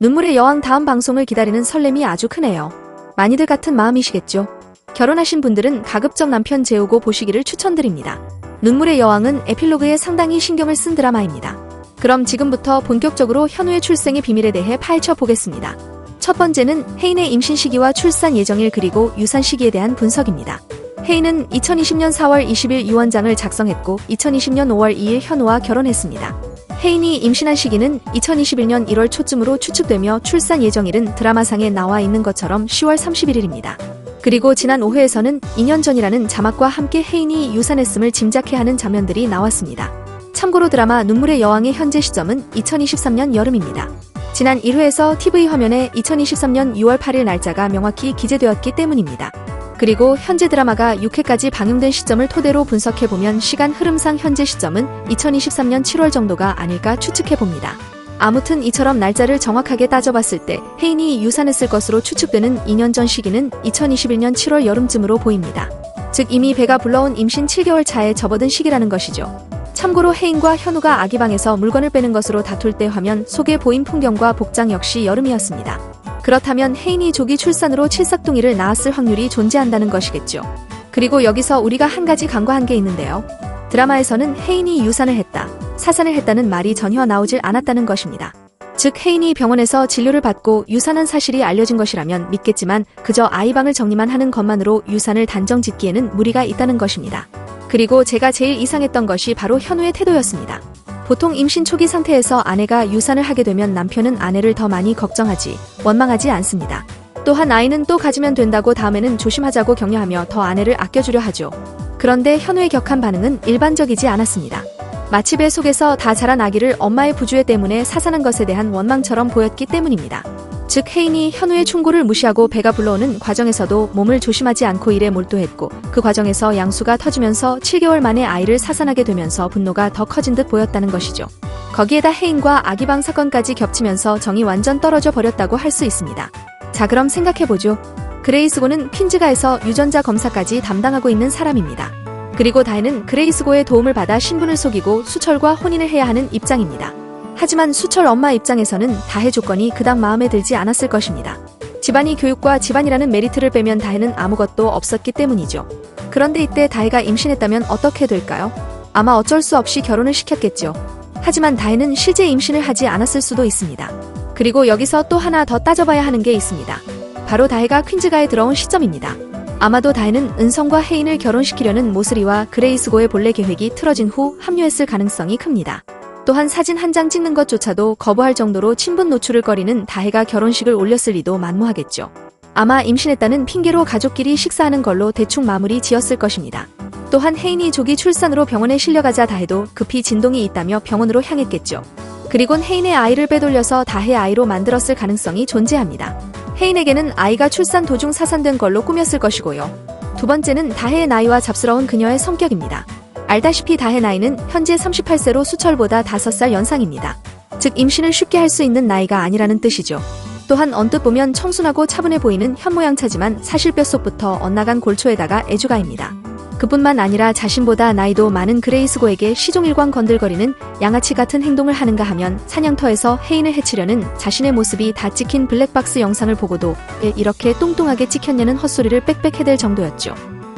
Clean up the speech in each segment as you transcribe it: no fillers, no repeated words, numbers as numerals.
눈물의 여왕 다음 방송을 기다리는 설렘이 아주 크네요. 많이들 같은 마음이시겠죠? 결혼하신 분들은 가급적 남편 재우고 보시기를 추천드립니다. 눈물의 여왕은 에필로그에 상당히 신경을 쓴 드라마입니다. 그럼 지금부터 본격적으로 현우의 출생의 비밀에 대해 파헤쳐 보겠습니다. 첫 번째는 혜인의 임신 시기와 출산 예정일 그리고 유산 시기에 대한 분석입니다. 혜인은 2020년 4월 20일 유언장을 작성했고 2020년 5월 2일 현우와 결혼했습니다. 혜인이 임신한 시기는 2021년 1월 초쯤으로 추측되며 출산 예정일은 드라마상에 나와 있는 것처럼 10월 31일입니다. 그리고 지난 5회에서는 2년 전이라는 자막과 함께 혜인이 유산했음을 짐작해 하는 장면들이 나왔습니다. 참고로 드라마 눈물의 여왕의 현재 시점은 2023년 여름입니다. 지난 1회에서 TV 화면에 2023년 6월 8일 날짜가 명확히 기재되었기 때문입니다. 그리고 현재 드라마가 6회까지 방영된 시점을 토대로 분석해보면 시간 흐름상 현재 시점은 2023년 7월 정도가 아닐까 추측해봅니다. 아무튼 이처럼 날짜를 정확하게 따져봤을 때 혜인이 유산했을 것으로 추측되는 2년 전 시기는 2021년 7월 여름쯤으로 보입니다. 즉 이미 배가 불러온 임신 7개월 차에 접어든 시기라는 것이죠. 참고로 혜인과 현우가 아기방에서 물건을 빼는 것으로 다툴 때 화면 속에 보인 풍경과 복장 역시 여름이었습니다. 그렇다면 혜인이 조기 출산으로 칠삭둥이를 낳았을 확률이 존재한다는 것이겠죠. 그리고 여기서 우리가 한 가지 간과한 게 있는데요. 드라마에서는 혜인이 유산을 했다, 사산을 했다는 말이 전혀 나오질 않았다는 것입니다. 즉 혜인이 병원에서 진료를 받고 유산한 사실이 알려진 것이라면 믿겠지만 그저 아이방을 정리만 하는 것만으로 유산을 단정 짓기에는 무리가 있다는 것입니다. 그리고 제가 제일 이상했던 것이 바로 현우의 태도였습니다. 보통 임신 초기 상태에서 아내가 유산을 하게 되면 남편은 아내를 더 많이 걱정하지, 원망하지 않습니다. 또한 아이는 또 가지면 된다고 다음에는 조심하자고 격려하며 더 아내를 아껴주려 하죠. 그런데 현우의 격한 반응은 일반적이지 않았습니다. 마치 배 속에서 다 자란 아기를 엄마의 부주의 때문에 사산한 것에 대한 원망처럼 보였기 때문입니다. 즉 혜인이 현우의 충고를 무시하고 배가 불러오는 과정에서도 몸을 조심하지 않고 일에 몰두했고 그 과정에서 양수가 터지면서 7개월 만에 아이를 사산하게 되면서 분노가 더 커진 듯 보였다는 것이죠. 거기에다 혜인과 아기방 사건까지 겹치면서 정이 완전 떨어져 버렸다고 할 수 있습니다. 자 그럼 생각해보죠. 그레이스고는 퀸즈가에서 유전자 검사까지 담당하고 있는 사람입니다. 그리고 다혜는 그레이스고의 도움을 받아 신분을 속이고 수철과 혼인을 해야 하는 입장입니다. 하지만 수철 엄마 입장에서는 다혜 조건이 그닥 마음에 들지 않았을 것입니다. 집안이 교육과 집안이라는 메리트를 빼면 다혜는 아무것도 없었기 때문이죠. 그런데 이때 다혜가 임신했다면 어떻게 될까요? 아마 어쩔 수 없이 결혼을 시켰겠죠. 하지만 다혜는 실제 임신을 하지 않았을 수도 있습니다. 그리고 여기서 또 하나 더 따져봐야 하는 게 있습니다. 바로 다혜가 퀸즈가에 들어온 시점입니다. 아마도 다혜는 은성과 혜인을 결혼시키려는 모슬이와 그레이스고의 본래 계획이 틀어진 후 합류했을 가능성이 큽니다. 또한 사진 한 장 찍는 것조차도 거부할 정도로 친분 노출을 꺼리는 다혜가 결혼식을 올렸을 리도 만무하겠죠. 아마 임신했다는 핑계로 가족끼리 식사하는 걸로 대충 마무리 지었을 것입니다. 또한 혜인이 조기 출산으로 병원에 실려가자 다혜도 급히 진동이 있다며 병원으로 향했겠죠. 그리곤 혜인의 아이를 빼돌려서 다혜 아이로 만들었을 가능성이 존재합니다. 혜인에게는 아이가 출산 도중 사산된 걸로 꾸몄을 것이고요. 두 번째는 다혜의 나이와 잡스러운 그녀의 성격입니다. 알다시피 다혜 나이는 현재 38세로 수철보다 5살 연상입니다. 즉 임신을 쉽게 할 수 있는 나이가 아니라는 뜻이죠. 또한 언뜻 보면 청순하고 차분해 보이는 현모양차지만 사실 뼛속부터 엇나간 골초에다가 애주가입니다. 그뿐만 아니라 자신보다 나이도 많은 그레이스고에게 시종일관 건들거리는 양아치 같은 행동을 하는가 하면 사냥터에서 혜인을 해치려는 자신의 모습이 다 찍힌 블랙박스 영상을 보고도 왜 이렇게 뚱뚱하게 찍혔냐는 헛소리를 빽빽 해댈 정도였죠.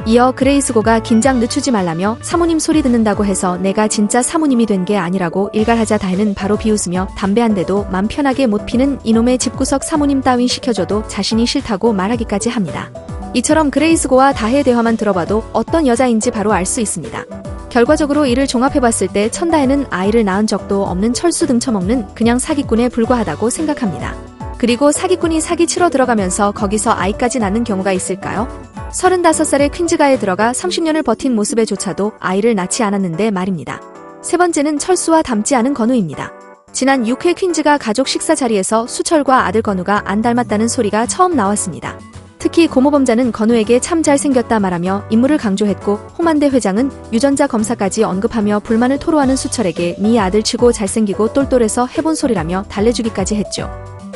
이어 그레이스고가 긴장 늦추지 말라며 사모님 소리 듣는다고 해서 내가 진짜 사모님이 된 게 아니라고 일갈하자 다혜는 바로 비웃으며 담배 한 대도 맘 편하게 못 피는 이놈의 집구석 사모님 따윈 시켜줘도 자신이 싫다고 말하기까지 합니다. 이처럼 그레이스고와 다혜의 대화만 들어봐도 어떤 여자인지 바로 알 수 있습니다. 결과적으로 이를 종합해봤을 때 천다혜는 아이를 낳은 적도 없는 철수 등쳐먹는 그냥 사기꾼에 불과하다고 생각합니다. 그리고 사기꾼이 사기치러 들어가면서 거기서 아이까지 낳는 경우가 있을까요? 35살의 퀸즈가에 들어가 30년을 버틴 모습에조차도 아이를 낳지 않았는데 말입니다. 세 번째는 철수와 닮지 않은 건우입니다. 지난 6회 퀸즈가 가족 식사 자리에서 수철과 아들 건우가 안 닮았다는 소리가 처음 나왔습니다. 특히 고모범자는 건우에게 참 잘생겼다 말하며 인물을 강조했고 홍만대 회장은 유전자 검사까지 언급하며 불만을 토로하는 수철에게 네 아들 치고 잘생기고 똘똘해서 해본 소리라며 달래주기까지 했죠.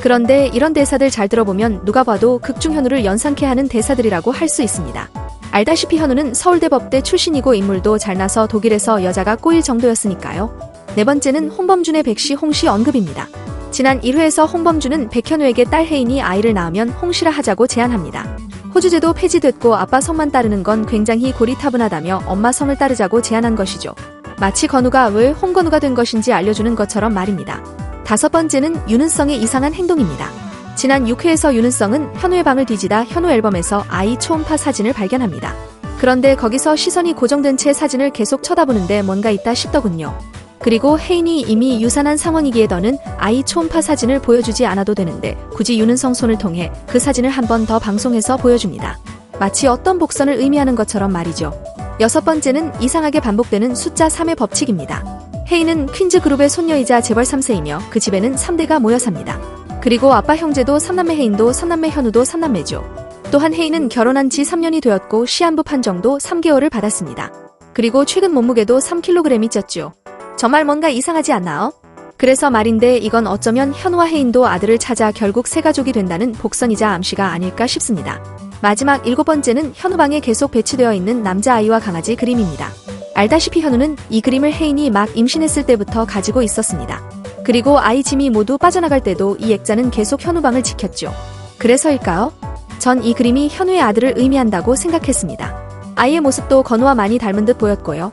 그런데 이런 대사들 잘 들어보면 누가 봐도 극중 현우를 연상케 하는 대사들이라고 할 수 있습니다. 알다시피 현우는 서울대 법대 출신이고 인물도 잘나서 독일에서 여자가 꼬일 정도였으니까요. 네 번째는 홍범준의 백씨 홍씨 언급입니다. 지난 1회에서 홍범주는 백현우에게 딸 혜인이 아이를 낳으면 홍씨라 하자고 제안합니다. 호주제도 폐지됐고 아빠 성만 따르는 건 굉장히 고리타분하다며 엄마 성을 따르자고 제안한 것이죠. 마치 건우가 왜 홍건우가 된 것인지 알려주는 것처럼 말입니다. 5번째는 윤은성의 이상한 행동입니다. 지난 6회에서 윤은성은 현우의 방을 뒤지다 현우 앨범에서 아이 초음파 사진을 발견합니다. 그런데 거기서 시선이 고정된 채 사진을 계속 쳐다보는데 뭔가 있다 싶더군요. 그리고 혜인이 이미 유산한 상황이기에 더는 아이 초음파 사진을 보여주지 않아도 되는데 굳이 윤은성 손을 통해 그 사진을 한 번 더 방송해서 보여줍니다. 마치 어떤 복선을 의미하는 것처럼 말이죠. 6번째는 이상하게 반복되는 숫자 3의 법칙입니다. 혜인은 퀸즈 그룹의 손녀이자 재벌 3세이며 그 집에는 3대가 모여 삽니다. 그리고 아빠 형제도 3남매 혜인도 3남매 현우도 3남매죠. 또한 혜인은 결혼한 지 3년이 되었고 시한부 판정도 3개월을 받았습니다. 그리고 최근 몸무게도 3kg이 쪘죠. 정말 뭔가 이상하지 않나요? 그래서 말인데 이건 어쩌면 현우와 혜인도 아들을 찾아 결국 새 가족이 된다는 복선이자 암시가 아닐까 싶습니다. 마지막 7번째는 현우 방에 계속 배치되어 있는 남자아이와 강아지 그림입니다. 알다시피 현우는 이 그림을 혜인이 막 임신했을 때부터 가지고 있었습니다. 그리고 아이 짐이 모두 빠져나갈 때도 이 액자는 계속 현우 방을 지켰죠. 그래서일까요? 전 이 그림이 현우의 아들을 의미한다고 생각했습니다. 아이의 모습도 건우와 많이 닮은 듯 보였고요.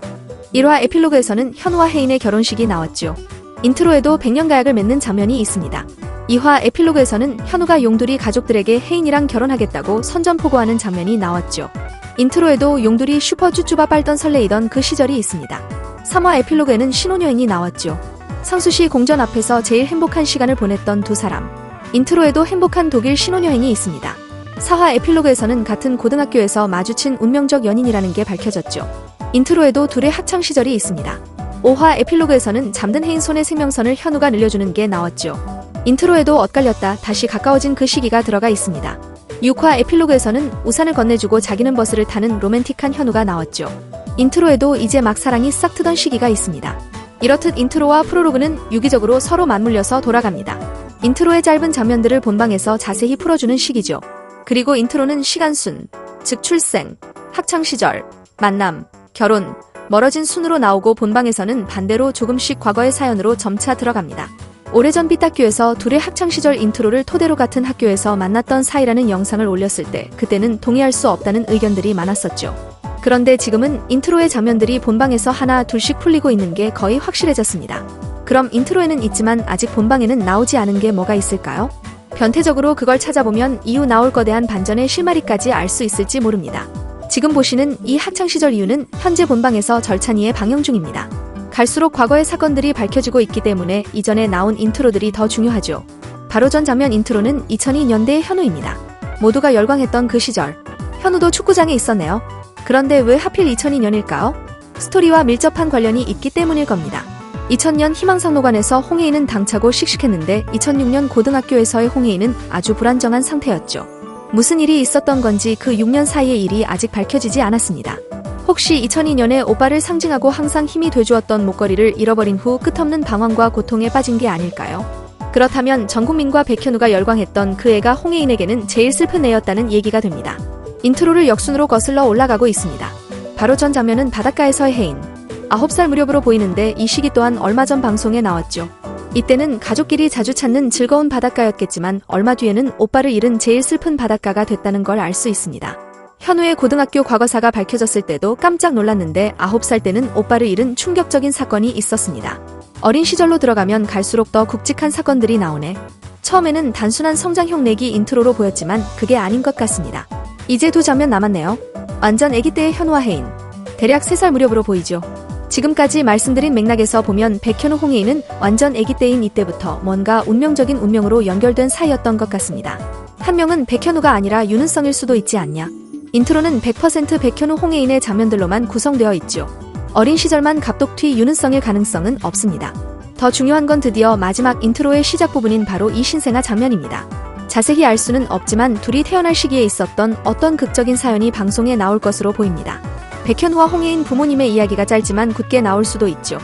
1화 에필로그에서는 현우와 혜인의 결혼식이 나왔죠. 인트로에도 백년가약을 맺는 장면이 있습니다. 2화 에필로그에서는 현우가 용두리 가족들에게 혜인이랑 결혼하겠다고 선전포고하는 장면이 나왔죠. 인트로에도 용두리 슈퍼 쭈쭈바 빨던 설레이던 그 시절이 있습니다. 3화 에필로그에는 신혼여행이 나왔죠. 상수시 공전 앞에서 제일 행복한 시간을 보냈던 두 사람. 인트로에도 행복한 독일 신혼여행이 있습니다. 4화 에필로그에서는 같은 고등학교에서 마주친 운명적 연인이라는 게 밝혀졌죠. 인트로에도 둘의 학창시절이 있습니다. 5화 에필로그에서는 잠든 혜인 손의 생명선을 현우가 늘려주는 게 나왔죠. 인트로에도 엇갈렸다 다시 가까워진 그 시기가 들어가 있습니다. 6화 에필로그에서는 우산을 건네주고 자기는 버스를 타는 로맨틱한 현우가 나왔죠. 인트로에도 이제 막 사랑이 싹 트던 시기가 있습니다. 이렇듯 인트로와 프로로그는 유기적으로 서로 맞물려서 돌아갑니다. 인트로의 짧은 장면들을 본방에서 자세히 풀어주는 시기죠. 그리고 인트로는 시간순, 즉 출생, 학창시절, 만남, 결혼, 멀어진 순으로 나오고 본방에서는 반대로 조금씩 과거의 사연으로 점차 들어갑니다. 오래전 삐딱교에서 둘의 학창시절 인트로를 토대로 같은 학교에서 만났던 사이라는 영상을 올렸을 때 그때는 동의할 수 없다는 의견들이 많았었죠. 그런데 지금은 인트로의 장면들이 본방에서 하나 둘씩 풀리고 있는 게 거의 확실해졌습니다. 그럼 인트로에는 있지만 아직 본방에는 나오지 않은 게 뭐가 있을까요? 변태적으로 그걸 찾아보면 이후 나올 거대한 반전의 실마리까지 알 수 있을지 모릅니다. 지금 보시는 이 학창시절 이유는 현재 본방에서 절찬리에 방영 중입니다. 갈수록 과거의 사건들이 밝혀지고 있기 때문에 이전에 나온 인트로들이 더 중요하죠. 바로 전 장면 인트로는 2002년대의 현우입니다. 모두가 열광했던 그 시절. 현우도 축구장에 있었네요. 그런데 왜 하필 2002년일까요? 스토리와 밀접한 관련이 있기 때문일 겁니다. 2000년 희망상로관에서 홍혜인은 당차고 씩씩했는데 2006년 고등학교에서의 홍혜인은 아주 불안정한 상태였죠. 무슨 일이 있었던 건지 그 6년 사이의 일이 아직 밝혀지지 않았습니다. 혹시 2002년에 오빠를 상징하고 항상 힘이 돼주었던 목걸이를 잃어버린 후 끝없는 방황과 고통에 빠진 게 아닐까요? 그렇다면 전국민과 백현우가 열광했던 그 애가 홍혜인에게는 제일 슬픈 애였다는 얘기가 됩니다. 인트로를 역순으로 거슬러 올라가고 있습니다. 바로 전 장면은 바닷가에서의 혜인. 9살 무렵으로 보이는데 이 시기 또한 얼마 전 방송에 나왔죠. 이때는 가족끼리 자주 찾는 즐거운 바닷가였겠지만 얼마 뒤에는 오빠를 잃은 제일 슬픈 바닷가가 됐다는 걸 알 수 있습니다. 현우의 고등학교 과거사가 밝혀졌을 때도 깜짝 놀랐는데 9살 때는 오빠를 잃은 충격적인 사건이 있었습니다. 어린 시절로 들어가면 갈수록 더 굵직한 사건들이 나오네. 처음에는 단순한 성장형 내기 인트로로 보였지만 그게 아닌 것 같습니다. 이제 두 장면 남았네요. 완전 아기 때의 현우와 혜인. 대략 3살 무렵으로 보이죠. 지금까지 말씀드린 맥락에서 보면 백현우 홍혜인은 완전 아기 때인 이때부터 뭔가 운명적인 운명으로 연결된 사이였던 것 같습니다. 한 명은 백현우가 아니라 윤은성일 수도 있지 않냐. 인트로는 100% 백현우 홍혜인의 장면들로만 구성되어 있죠. 어린 시절만 갑독튀 윤은성일 가능성은 없습니다. 더 중요한 건 드디어 마지막 인트로의 시작 부분인 바로 이 신생아 장면입니다. 자세히 알 수는 없지만 둘이 태어날 시기에 있었던 어떤 극적인 사연이 방송에 나올 것으로 보입니다. 백현우와 홍혜인 부모님의 이야기가 짧지만 굳게 나올 수도 있죠.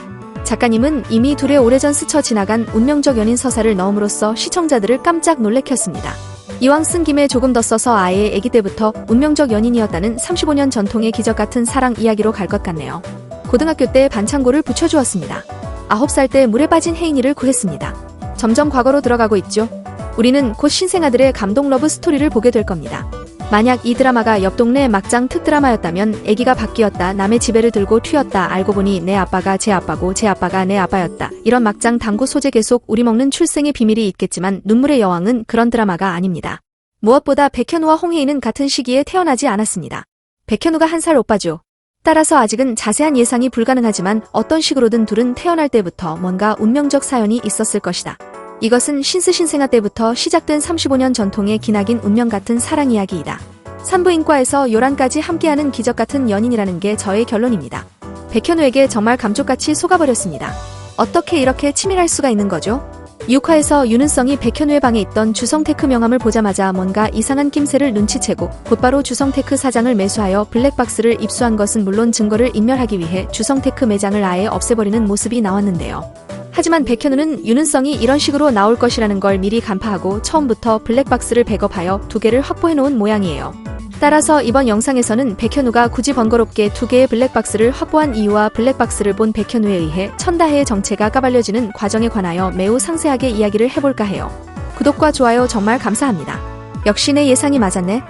작가님은 이미 둘의 오래전 스쳐 지나간 운명적 연인 서사를 넣음으로써 시청자들을 깜짝 놀래켰습니다. 이왕 쓴 김에 조금 더 써서 아예 아기 때부터 운명적 연인이었다는 35년 전통의 기적 같은 사랑 이야기로 갈 것 같네요. 고등학교 때 반창고를 붙여주었습니다. 9살 때 물에 빠진 혜인이를 구했습니다. 점점 과거로 들어가고 있죠. 우리는 곧 신생아들의 감동 러브 스토리를 보게 될 겁니다. 만약 이 드라마가 옆 동네 막장 특드라마였다면 아기가 바뀌었다, 남의 지배를 들고 튀었다, 알고 보니 내 아빠가 제 아빠고 제 아빠가 내 아빠였다, 이런 막장 당구 소재 계속 우리 먹는 출생의 비밀이 있겠지만 눈물의 여왕은 그런 드라마가 아닙니다. 무엇보다 백현우와 홍혜인은 같은 시기에 태어나지 않았습니다. 백현우가 1살 오빠죠. 따라서 아직은 자세한 예상이 불가능하지만 어떤 식으로든 둘은 태어날 때부터 뭔가 운명적 사연이 있었을 것이다. 이것은 신스신생아 때부터 시작된 35년 전통의 기나긴 운명 같은 사랑 이야기이다. 산부인과에서 요란까지 함께하는 기적 같은 연인이라는 게 저의 결론입니다. 백현우에게 정말 감쪽같이 속아버렸습니다. 어떻게 이렇게 치밀할 수가 있는 거죠? 6화에서 윤은성이 백현우의 방에 있던 주성테크 명함을 보자마자 뭔가 이상한 낌새를 눈치채고 곧바로 주성테크 사장을 매수하여 블랙박스를 입수한 것은 물론 증거를 인멸하기 위해 주성테크 매장을 아예 없애버리는 모습이 나왔는데요. 하지만 백현우는 윤은성이 이런 식으로 나올 것이라는 걸 미리 간파하고 처음부터 블랙박스를 백업하여 2개를 확보해놓은 모양이에요. 따라서 이번 영상에서는 백현우가 굳이 번거롭게 2개의 블랙박스를 확보한 이유와 블랙박스를 본 백현우에 의해 천다혜의 정체가 까발려지는 과정에 관하여 매우 상세하게 이야기를 해볼까 해요. 구독과 좋아요 정말 감사합니다. 역시 내 예상이 맞았네.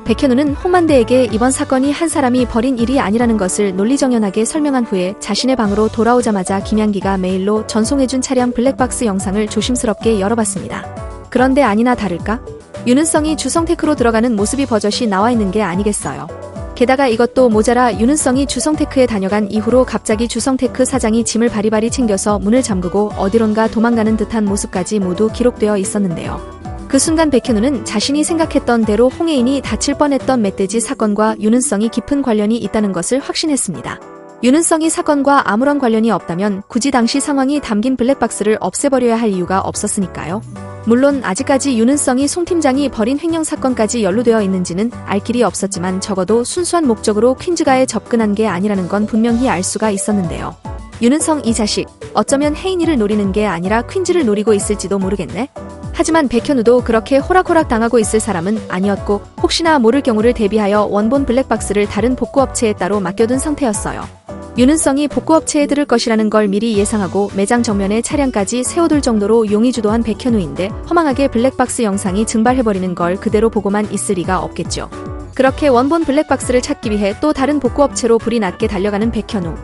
백현우는 홍만대에게 이번 사건이 한 사람이 벌인 일이 아니라는 것을 논리정연하게 설명한 후에 자신의 방으로 돌아오자마자 김양기가 메일로 전송해준 차량 블랙박스 영상을 조심스럽게 열어봤습니다. 그런데 아니나 다를까? 윤은성이 주성테크로 들어가는 모습이 버젓이 나와 있는 게 아니겠어요. 게다가 이것도 모자라 윤은성이 주성테크에 다녀간 이후로 갑자기 주성테크 사장이 짐을 바리바리 챙겨서 문을 잠그고 어디론가 도망가는 듯한 모습까지 모두 기록되어 있었는데요. 그 순간 백현우는 자신이 생각했던 대로 홍혜인이 다칠 뻔했던 멧돼지 사건과 윤은성이 깊은 관련이 있다는 것을 확신했습니다. 윤은성이 사건과 아무런 관련이 없다면 굳이 당시 상황이 담긴 블랙박스를 없애버려야 할 이유가 없었으니까요. 물론 아직까지 윤은성이 송 팀장이 벌인 횡령 사건까지 연루되어 있는지는 알 길이 없었지만 적어도 순수한 목적으로 퀸즈가에 접근한 게 아니라는 건 분명히 알 수가 있었는데요. 윤은성 이 자식, 어쩌면 혜인이를 노리는 게 아니라 퀸즈를 노리고 있을지도 모르겠네. 하지만 백현우도 그렇게 호락호락 당하고 있을 사람은 아니었고 혹시나 모를 경우를 대비하여 원본 블랙박스를 다른 복구업체에 따로 맡겨둔 상태였어요. 윤은성이 복구업체에 들을 것이라는 걸 미리 예상하고 매장 정면에 차량까지 세워둘 정도로 용의주도한 백현우인데 허망하게 블랙박스 영상이 증발해버리는 걸 그대로 보고만 있을 리가 없겠죠. 그렇게 원본 블랙박스를 찾기 위해 또 다른 복구업체로 불이 낮게 달려가는 백현우.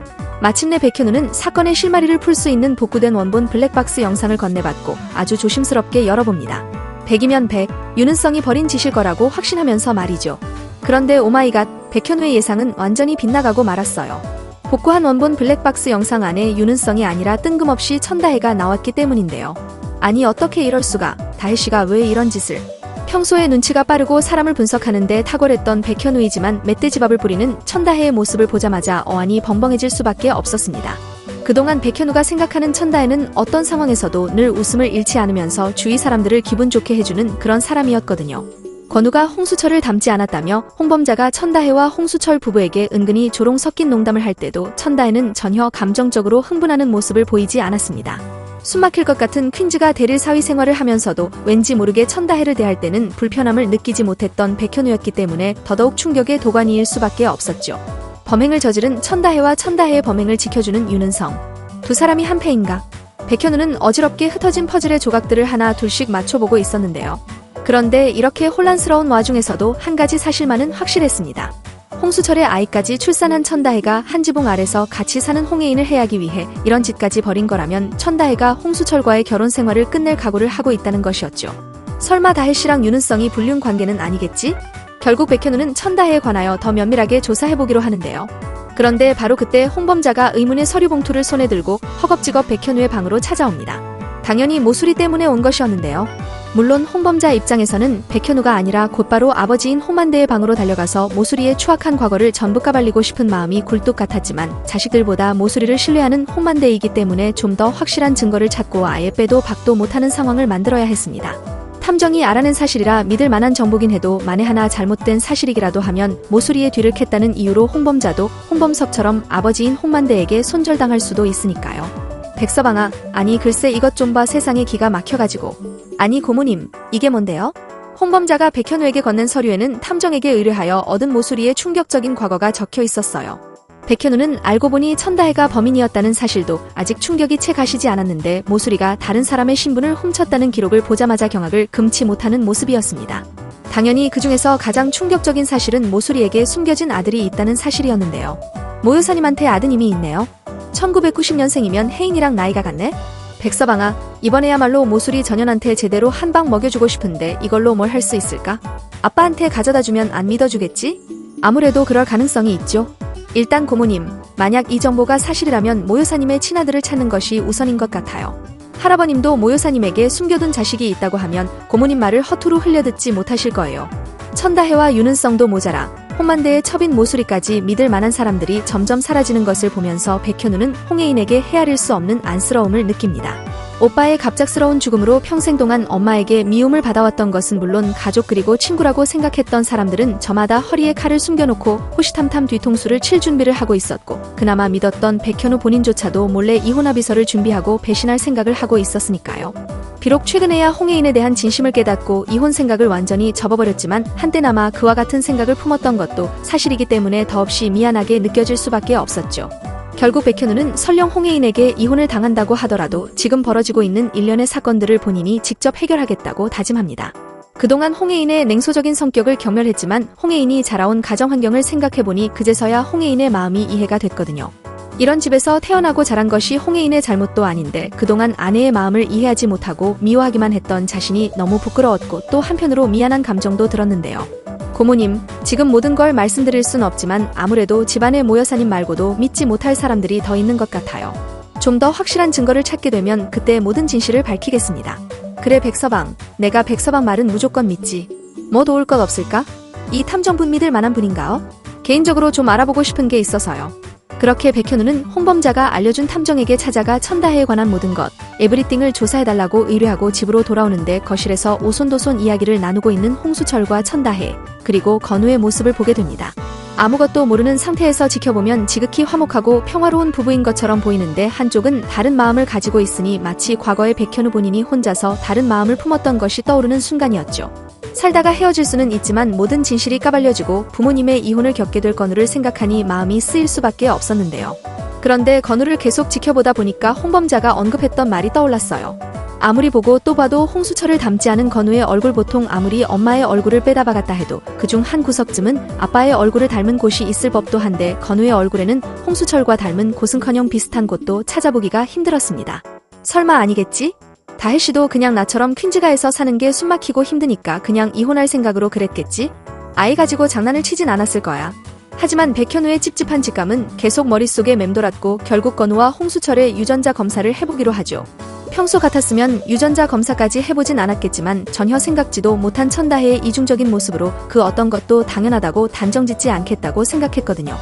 마침내 백현우는 사건의 실마리를 풀 수 있는 복구된 원본 블랙박스 영상을 건네받고 아주 조심스럽게 열어봅니다. 100이면 100, 윤은성이 벌인 짓일 거라고 확신하면서 말이죠. 그런데 오마이갓, 백현우의 예상은 완전히 빗나가고 말았어요. 복구한 원본 블랙박스 영상 안에 윤은성이 아니라 뜬금없이 천다혜가 나왔기 때문인데요. 아니 어떻게 이럴 수가, 다혜씨가 왜 이런 짓을. 평소에 눈치가 빠르고 사람을 분석하는데 탁월했던 백현우이지만 멧돼지밥을 부리는 천다혜의 모습을 보자마자 어안이 벙벙해질 수밖에 없었습니다. 그동안 백현우가 생각하는 천다혜는 어떤 상황에서도 늘 웃음을 잃지 않으면서 주위 사람들을 기분 좋게 해주는 그런 사람이었거든요. 권우가 홍수철을 닮지 않았다며 홍범자가 천다혜와 홍수철 부부에게 은근히 조롱 섞인 농담을 할 때도 천다혜는 전혀 감정적으로 흥분하는 모습을 보이지 않았습니다. 숨막힐 것 같은 퀸즈가 대릴 사위 생활을 하면서도 왠지 모르게 천다혜를 대할 때는 불편함을 느끼지 못했던 백현우였기 때문에 더더욱 충격의 도가니일 수밖에 없었죠. 범행을 저지른 천다혜와 천다혜의 범행을 지켜주는 윤은성. 두 사람이 한패인가? 백현우는 어지럽게 흩어진 퍼즐의 조각들을 하나 둘씩 맞춰보고 있었는데요. 그런데 이렇게 혼란스러운 와중에서도 한 가지 사실만은 확실했습니다. 홍수철의 아이까지 출산한 천다혜가 한 지붕 아래서 같이 사는 홍혜인을 해하기 위해 이런 짓까지 벌인 거라면 천다혜가 홍수철과의 결혼 생활을 끝낼 각오를 하고 있다는 것이었죠. 설마 다혜씨랑 윤은성이 불륜 관계는 아니겠지? 결국 백현우는 천다혜에 관하여 더 면밀하게 조사해보기로 하는데요. 그런데 바로 그때 홍범자가 의문의 서류 봉투를 손에 들고 허겁지겁 백현우의 방으로 찾아옵니다. 당연히 모수리 때문에 온 것이었는데요. 물론 홍범자 입장에서는 백현우가 아니라 곧바로 아버지인 홍만대의 방으로 달려가서 모수리의 추악한 과거를 전부 까발리고 싶은 마음이 굴뚝 같았지만 자식들보다 모수리를 신뢰하는 홍만대이기 때문에 좀 더 확실한 증거를 찾고 아예 빼도 박도 못하는 상황을 만들어야 했습니다. 탐정이 알아낸 사실이라 믿을 만한 정보긴 해도 만에 하나 잘못된 사실이기라도 하면 모수리의 뒤를 캤다는 이유로 홍범자도 홍범석처럼 아버지인 홍만대에게 손절당할 수도 있으니까요. 백서방아, 아니 글쎄 이것 좀 봐. 세상에 기가 막혀가지고. 아니 고모님, 이게 뭔데요? 홍범자가 백현우에게 건넨 서류에는 탐정에게 의뢰하여 얻은 모수리의 충격적인 과거가 적혀 있었어요. 백현우는 알고 보니 천다혜가 범인이었다는 사실도 아직 충격이 채 가시지 않았는데 모수리가 다른 사람의 신분을 훔쳤다는 기록을 보자마자 경악을 금치 못하는 모습이었습니다. 당연히 그 중에서 가장 충격적인 사실은 모수리에게 숨겨진 아들이 있다는 사실이었는데요. 모 여사님한테 아드님이 있네요. 1990년생이면 혜인이랑 나이가 같네? 백서방아, 이번에야말로 모수리 전현한테 제대로 한 방 먹여주고 싶은데 이걸로 뭘 할 수 있을까? 아빠한테 가져다주면 안 믿어주겠지? 아무래도 그럴 가능성이 있죠. 일단 고모님, 만약 이 정보가 사실이라면 모 여사님의 친아들을 찾는 것이 우선인 것 같아요. 할아버님도 모 여사님에게 숨겨둔 자식이 있다고 하면 고모님 말을 허투루 흘려듣지 못하실 거예요. 천다혜와 윤은성도 모자라 홍만대의 첩인 모수리까지 믿을 만한 사람들이 점점 사라지는 것을 보면서 백현우는 홍혜인에게 헤아릴 수 없는 안쓰러움을 느낍니다. 오빠의 갑작스러운 죽음으로 평생 동안 엄마에게 미움을 받아왔던 것은 물론 가족 그리고 친구라고 생각했던 사람들은 저마다 허리에 칼을 숨겨놓고 호시탐탐 뒤통수를 칠 준비를 하고 있었고, 그나마 믿었던 백현우 본인조차도 몰래 이혼합의서를 준비하고 배신할 생각을 하고 있었으니까요. 비록 최근에야 홍혜인에 대한 진심을 깨닫고 이혼 생각을 완전히 접어버렸지만 한때나마 그와 같은 생각을 품었던 것도 사실이기 때문에 더없이 미안하게 느껴질 수밖에 없었죠. 결국 백현우는 설령 홍혜인에게 이혼을 당한다고 하더라도 지금 벌어지고 있는 일련의 사건들을 본인이 직접 해결하겠다고 다짐합니다. 그동안 홍혜인의 냉소적인 성격을 경멸했지만 홍혜인이 자라온 가정 환경을 생각해보니 그제서야 홍혜인의 마음이 이해가 됐거든요. 이런 집에서 태어나고 자란 것이 홍혜인의 잘못도 아닌데 그동안 아내의 마음을 이해하지 못하고 미워하기만 했던 자신이 너무 부끄러웠고 또 한편으로 미안한 감정도 들었는데요. 고모님, 지금 모든 걸 말씀드릴 순 없지만 아무래도 집안의 모 여사님 말고도 믿지 못할 사람들이 더 있는 것 같아요. 좀 더 확실한 증거를 찾게 되면 그때 모든 진실을 밝히겠습니다. 그래 백서방, 내가 백서방 말은 무조건 믿지. 뭐 도울 것 없을까? 이 탐정분 믿을 만한 분인가요? 개인적으로 좀 알아보고 싶은 게 있어서요. 그렇게 백현우는 홍범자가 알려준 탐정에게 찾아가 천다혜에 관한 모든 것, 에브리띵을 조사해달라고 의뢰하고 집으로 돌아오는데 거실에서 오손도손 이야기를 나누고 있는 홍수철과 천다혜, 그리고 건우의 모습을 보게 됩니다. 아무것도 모르는 상태에서 지켜보면 지극히 화목하고 평화로운 부부인 것처럼 보이는데 한쪽은 다른 마음을 가지고 있으니 마치 과거의 백현우 본인이 혼자서 다른 마음을 품었던 것이 떠오르는 순간이었죠. 살다가 헤어질 수는 있지만 모든 진실이 까발려지고 부모님의 이혼을 겪게 될 건우를 생각하니 마음이 쓰일 수밖에 없었는데요. 그런데 건우를 계속 지켜보다 보니까 홍범자가 언급했던 말이 떠올랐어요. 아무리 보고 또 봐도 홍수철을 닮지 않은 건우의 얼굴, 보통 아무리 엄마의 얼굴을 빼다 박았다 해도 그중 한 구석쯤은 아빠의 얼굴을 닮은 곳이 있을 법도 한데 건우의 얼굴에는 홍수철과 닮은 곳은커녕 비슷한 곳도 찾아보기가 힘들었습니다. 설마 아니겠지? 다혜씨도 그냥 나처럼 퀸즈가에서 사는 게 숨막히고 힘드니까 그냥 이혼할 생각으로 그랬겠지? 아이 가지고 장난을 치진 않았을 거야. 하지만 백현우의 찝찝한 직감은 계속 머릿속에 맴돌았고 결국 건우와 홍수철의 유전자 검사를 해보기로 하죠. 평소 같았으면 유전자 검사까지 해보진 않았겠지만 전혀 생각지도 못한 천다혜의 이중적인 모습으로 그 어떤 것도 당연하다고 단정짓지 않겠다고 생각했거든요.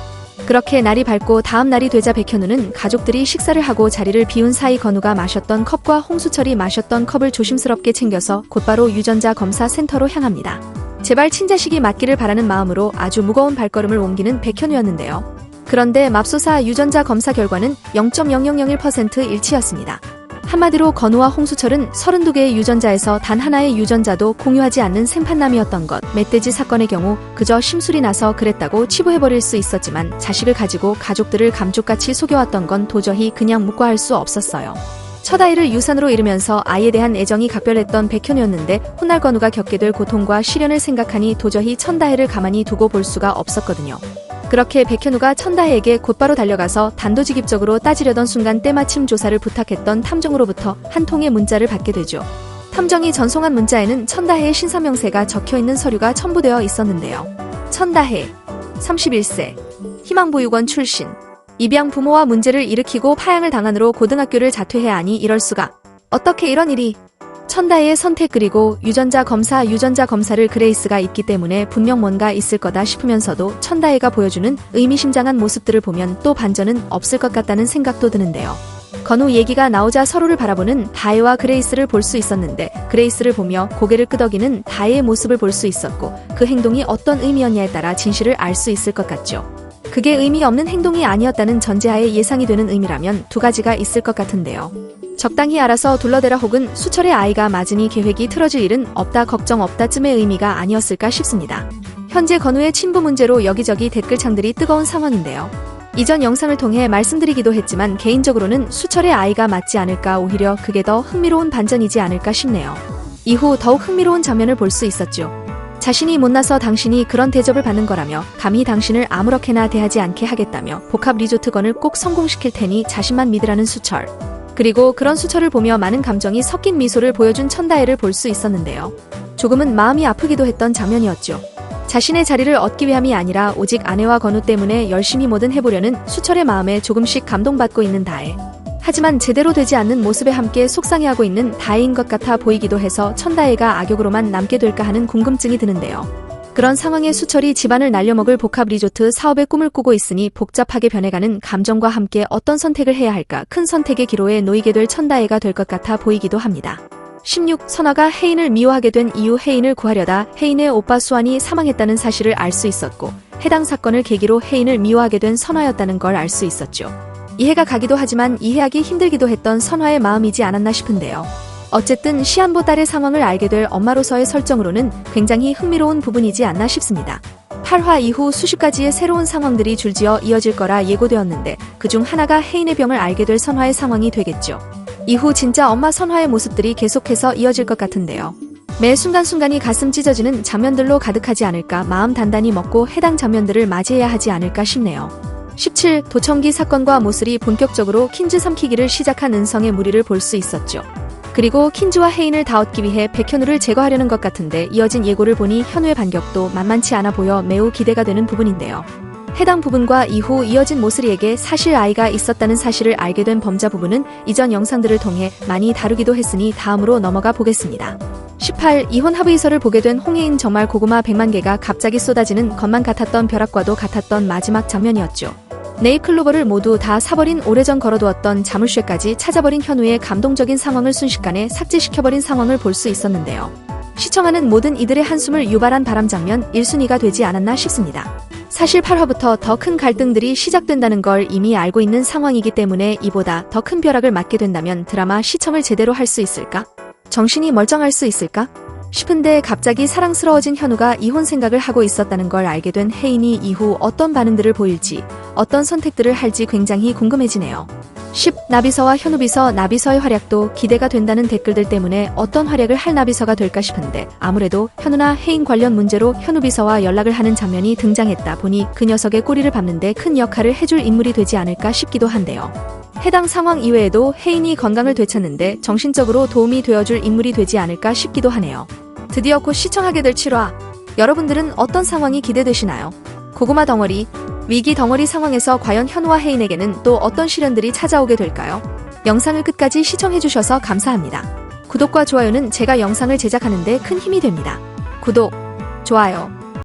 그렇게 날이 밝고 다음 날이 되자 백현우는 가족들이 식사를 하고 자리를 비운 사이 건우가 마셨던 컵과 홍수철이 마셨던 컵을 조심스럽게 챙겨서 곧바로 유전자 검사 센터로 향합니다. 제발 친자식이 맞기를 바라는 마음으로 아주 무거운 발걸음을 옮기는 백현우였는데요. 그런데 맙소사 유전자 검사 결과는 0.0001% 일치였습니다. 한마디로 건우와 홍수철은 32개의 유전자에서 단 하나의 유전자도 공유하지 않는 생판남이었던 것. 멧돼지 사건의 경우 그저 심술이 나서 그랬다고 치부해버릴 수 있었지만 자식을 가지고 가족들을 감쪽같이 속여왔던 건 도저히 그냥 묵과할 수 없었어요. 첫 아이를 유산으로 잃으면서 아이에 대한 애정이 각별했던 백현우였는데 훗날 건우가 겪게 될 고통과 시련을 생각하니 도저히 천다혜를 가만히 두고 볼 수가 없었거든요. 그렇게 백현우가 천다혜에게 곧바로 달려가서 단도직입적으로 따지려던 순간 때마침 조사를 부탁했던 탐정으로부터 한 통의 문자를 받게 되죠. 탐정이 전송한 문자에는 천다혜의 신사명세가 적혀있는 서류가 첨부되어 있었는데요. 천다혜, 31세, 희망보육원 출신, 입양 부모와 문제를 일으키고 파양을 당한 후로 고등학교를 자퇴해야 하니 이럴 수가. 어떻게 이런 일이. 천다혜의 선택 그리고 유전자 검사를 그레이스가 있기 때문에 분명 뭔가 있을 거다 싶으면서도 천다혜가 보여주는 의미심장한 모습들을 보면 또 반전은 없을 것 같다는 생각도 드는데요. 건우 얘기가 나오자 서로를 바라보는 다혜와 그레이스를 볼 수 있었는데 그레이스를 보며 고개를 끄덕이는 다혜의 모습을 볼 수 있었고 그 행동이 어떤 의미였냐에 따라 진실을 알 수 있을 것 같죠. 그게 의미 없는 행동이 아니었다는 전제하에 예상이 되는 의미라면 두 가지가 있을 것 같은데요. 적당히 알아서 둘러대라 혹은 수철의 아이가 맞으니 계획이 틀어질 일은 없다, 걱정 없다쯤의 의미가 아니었을까 싶습니다. 현재 건우의 친부 문제로 여기저기 댓글창들이 뜨거운 상황인데요. 이전 영상을 통해 말씀드리기도 했지만 개인적으로는 수철의 아이가 맞지 않을까, 오히려 그게 더 흥미로운 반전이지 않을까 싶네요. 이후 더욱 흥미로운 장면을 볼 수 있었죠. 자신이 못나서 당신이 그런 대접을 받는 거라며 감히 당신을 아무렇게나 대하지 않게 하겠다며 복합 리조트건을 꼭 성공시킬 테니 자신만 믿으라는 수철. 그리고 그런 수철을 보며 많은 감정이 섞인 미소를 보여준 천다혜를 볼 수 있었는데요. 조금은 마음이 아프기도 했던 장면이었죠. 자신의 자리를 얻기 위함이 아니라 오직 아내와 건우 때문에 열심히 뭐든 해보려는 수철의 마음에 조금씩 감동받고 있는 다혜. 하지만 제대로 되지 않는 모습에 함께 속상해하고 있는 다혜인 것 같아 보이기도 해서 천다혜가 악역으로만 남게 될까 하는 궁금증이 드는데요. 그런 상황에 수철이 집안을 날려먹을 복합 리조트 사업의 꿈을 꾸고 있으니 복잡하게 변해가는 감정과 함께 어떤 선택을 해야 할까 큰 선택의 기로에 놓이게 될 천다혜가 될 것 같아 보이기도 합니다. 16. 선화가 혜인을 미워하게 된 이유. 혜인을 구하려다 혜인의 오빠 수환이 사망했다는 사실을 알 수 있었고 해당 사건을 계기로 혜인을 미워하게 된 선화였다는 걸 알 수 있었죠. 이해가 가기도 하지만 이해하기 힘들기도 했던 선화의 마음이지 않았나 싶은데요. 어쨌든 시한부 딸의 상황을 알게 될 엄마로서의 설정으로는 굉장히 흥미로운 부분이지 않나 싶습니다. 8화 이후 수십 가지의 새로운 상황들이 줄지어 이어질 거라 예고되었는데 그중 하나가 혜인의 병을 알게 될 선화의 상황이 되겠죠. 이후 진짜 엄마 선화의 모습들이 계속해서 이어질 것 같은데요. 매 순간순간이 가슴 찢어지는 장면들로 가득하지 않을까, 마음 단단히 먹고 해당 장면들을 맞이해야 하지 않을까 싶네요. 17. 도청기 사건과 모슬이 본격적으로 킨즈 삼키기를 시작한 은성의 무리를 볼 수 있었죠. 그리고 킨즈와 혜인을 다 얻기 위해 백현우를 제거하려는 것 같은데 이어진 예고를 보니 현우의 반격도 만만치 않아 보여 매우 기대가 되는 부분인데요. 해당 부분과 이후 이어진 모슬이에게 사실 아이가 있었다는 사실을 알게 된 범자 부분은 이전 영상들을 통해 많이 다루기도 했으니 다음으로 넘어가 보겠습니다. 18. 이혼 합의서를 보게 된 홍혜인. 정말 고구마 100만 개가 갑자기 쏟아지는 것만 같았던 벼락과도 같았던 마지막 장면이었죠. 네일클로버를 모두 다 사버린, 오래전 걸어두었던 자물쇠까지 찾아버린 현우의 감동적인 상황을 순식간에 삭제시켜버린 상황을 볼 수 있었는데요. 시청하는 모든 이들의 한숨을 유발한 바람 장면 1순위가 되지 않았나 싶습니다. 사실 8화부터 더 큰 갈등들이 시작된다는 걸 이미 알고 있는 상황이기 때문에 이보다 더 큰 벼락을 맞게 된다면 드라마 시청을 제대로 할 수 있을까? 정신이 멀쩡할 수 있을까? 싶은데 갑자기 사랑스러워진 현우가 이혼 생각을 하고 있었다는 걸 알게 된 혜인이 이후 어떤 반응들을 보일지, 어떤 선택들을 할지 굉장히 궁금해지네요. 10. 나비서와 현우비서. 나비서의 활약도 기대가 된다는 댓글들 때문에 어떤 활약을 할 나비서가 될까 싶은데 아무래도 현우나 혜인 관련 문제로 현우비서와 연락을 하는 장면이 등장했다 보니 그 녀석의 꼬리를 밟는데 큰 역할을 해줄 인물이 되지 않을까 싶기도 한데요. 해당 상황 이외에도 혜인이 건강을 되찾는데 정신적으로 도움이 되어줄 인물이 되지 않을까 싶기도 하네요. 드디어 곧 시청하게 될 7화. 여러분들은 어떤 상황이 기대되시나요? 고구마 덩어리, 위기 덩어리 상황에서 과연 현우와 혜인에게는 또 어떤 시련들이 찾아오게 될까요? 영상을 끝까지 시청해주셔서 감사합니다. 구독과 좋아요는 제가 영상을 제작하는 데 큰 힘이 됩니다. 구독, 좋아요.